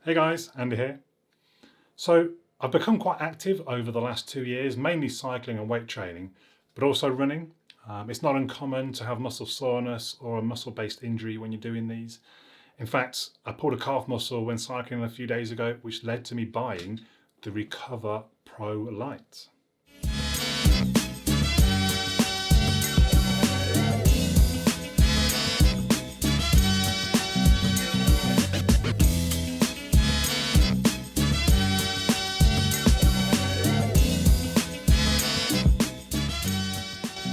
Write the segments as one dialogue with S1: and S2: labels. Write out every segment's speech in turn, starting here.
S1: Hey guys, Andy here. So I've become quite active over the last 2 years, mainly cycling and weight training, but also running. It's not uncommon to have muscle soreness or a muscle-based injury when you're doing these. In fact, I pulled a calf muscle when cycling a few days ago, which led to me buying the RecovaPro Lite.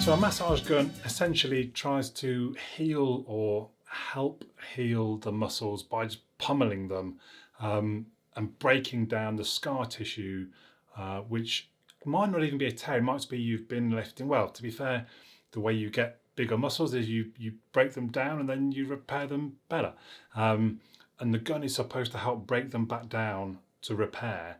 S1: So a massage gun essentially tries to heal or help heal the muscles by just pummeling them and breaking down the scar tissue, which might not even be a tear. It might be you've been lifting. Well, to be fair, the way you get bigger muscles is you break them down and then you repair them better. And the gun is supposed to help break them back down to repair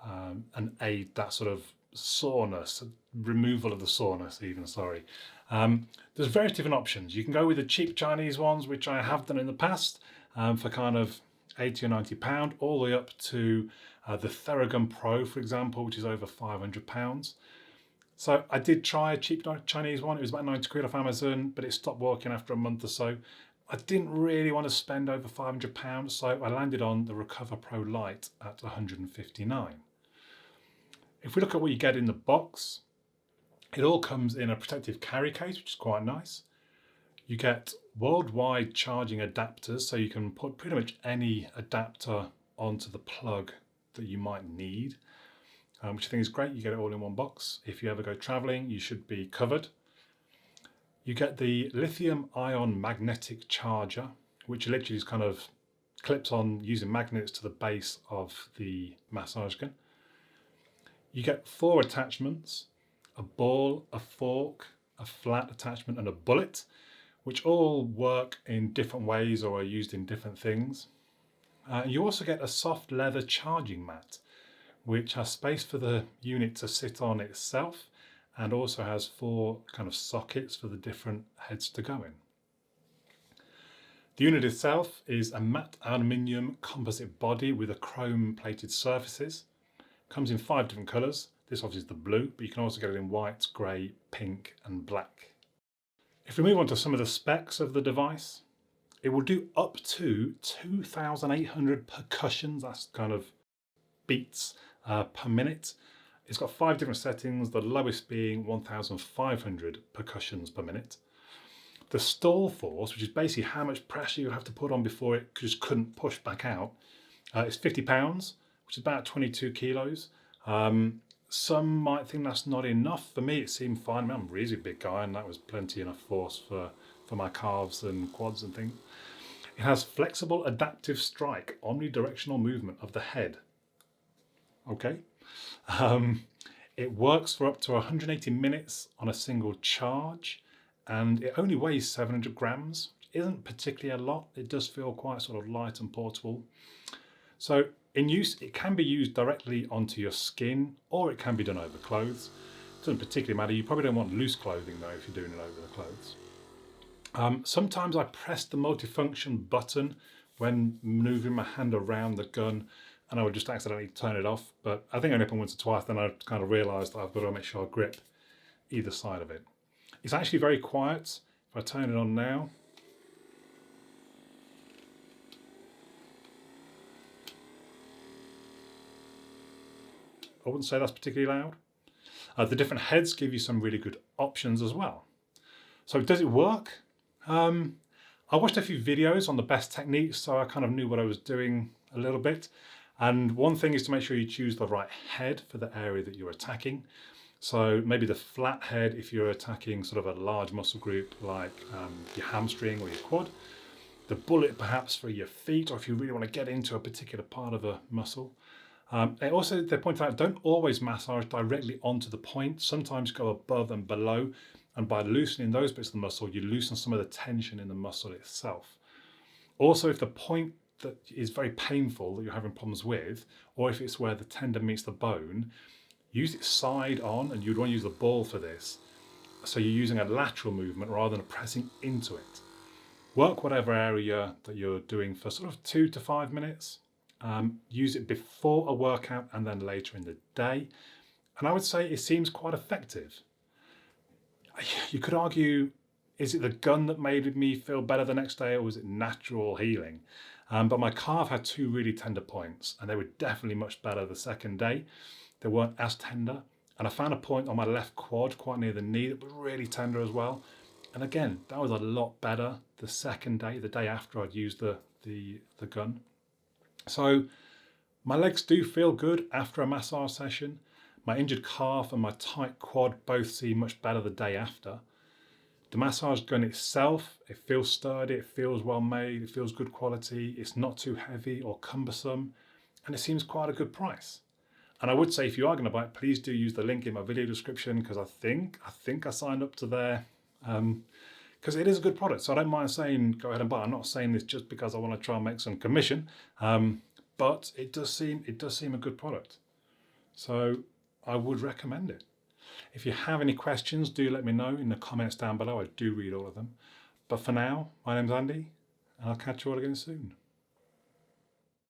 S1: and aid that sort of soreness, removal of the soreness even, sorry. There's various different options. You can go with the cheap Chinese ones, which I have done in the past, for kind of 80 or 90 pound, all the way up to the Theragun Pro, for example, which is over 500 pounds. So I did try a cheap Chinese one. It was about 90 quid off Amazon, but it stopped working after a month or so. I didn't really want to spend over 500 pounds, so I landed on the RecovaPro Lite at 159. If we look at what you get in the box, it all comes in a protective carry case, which is quite nice. You get worldwide charging adapters, so you can put pretty much any adapter onto the plug that you might need, which I think is great. You get it all in one box. If you ever go traveling, you should be covered. You get the lithium-ion magnetic charger, which literally just kind of clips on using magnets to the base of the massage gun. You get 4 attachments: a ball, a fork, a flat attachment and a bullet, which all work in different ways or are used in different things. You also get a soft leather charging mat, which has space for the unit to sit on itself and also has 4 kind of sockets for the different heads to go in. The unit itself is a matte aluminium composite body with a chrome plated surfaces. Comes in 5 different colours. This obviously is the blue, but you can also get it in white, grey, pink and black. If we move on to some of the specs of the device, it will do up to 2,800 percussions, that's kind of beats per minute. It's got 5 different settings, the lowest being 1,500 percussions per minute. The stall force, which is basically how much pressure you have to put on before it just couldn't push back out, is 50 pounds. Which is about 22 kilos. Some might think that's not enough. For me, it seemed fine. I'm a really big guy, and that was plenty enough force for my calves and quads and things. It has flexible adaptive strike, omnidirectional movement of the head. Okay. It works for up to 180 minutes on a single charge, and it only weighs 700 grams, which isn't particularly a lot. It does feel quite sort of light and portable. So in use, it can be used directly onto your skin, or it can be done over clothes. It doesn't particularly matter. You probably don't want loose clothing though if you're doing it over the clothes. Sometimes I press the multifunction button when maneuvering my hand around the gun, and I would just accidentally turn it off. But I think I only happened once or twice, then I kind of realised that I've got to make sure I grip either side of it. It's actually very quiet. If I turn it on now, I wouldn't say that's particularly loud. The different heads give you some really good options as well. So does it work? I watched a few videos on the best techniques, so I kind of knew what I was doing a little bit. And one thing is to make sure you choose the right head for the area that you're attacking. So maybe the flat head if you're attacking sort of a large muscle group like your hamstring or your quad. The bullet perhaps for your feet, or if you really want to get into a particular part of a muscle. They point out, don't always massage directly onto the point. Sometimes go above and below, and by loosening those bits of the muscle, you loosen some of the tension in the muscle itself. Also, if the point that is very painful that you're having problems with, or if it's where the tendon meets the bone, use it side on, and you'd want to use the ball for this. So you're using a lateral movement rather than pressing into it. Work whatever area that you're doing for sort of 2 to 5 minutes. Use it before a workout and then later in the day. And I would say it seems quite effective. You could argue, is it the gun that made me feel better the next day, or was it natural healing? But my calf had two really tender points, and they were definitely much better the second day. They weren't as tender. And I found a point on my left quad quite near the knee that was really tender as well. And again, that was a lot better the second day, the day after I'd used the gun. So my legs do feel good after a massage session. My injured calf and my tight quad both seem much better the day after. The massage gun itself, it feels sturdy, it feels well made, it feels good quality, it's not too heavy or cumbersome, and it seems quite a good price. And I would say if you are going to buy it, please do use the link in my video description, because I think I signed up to there, because it is a good product. So I don't mind saying go ahead and buy it. I'm not saying this just because I want to try and make some commission, but it does seem a good product. So I would recommend it. If you have any questions, do let me know in the comments down below. I do read all of them. But for now, my name's Andy, and I'll catch you all again soon.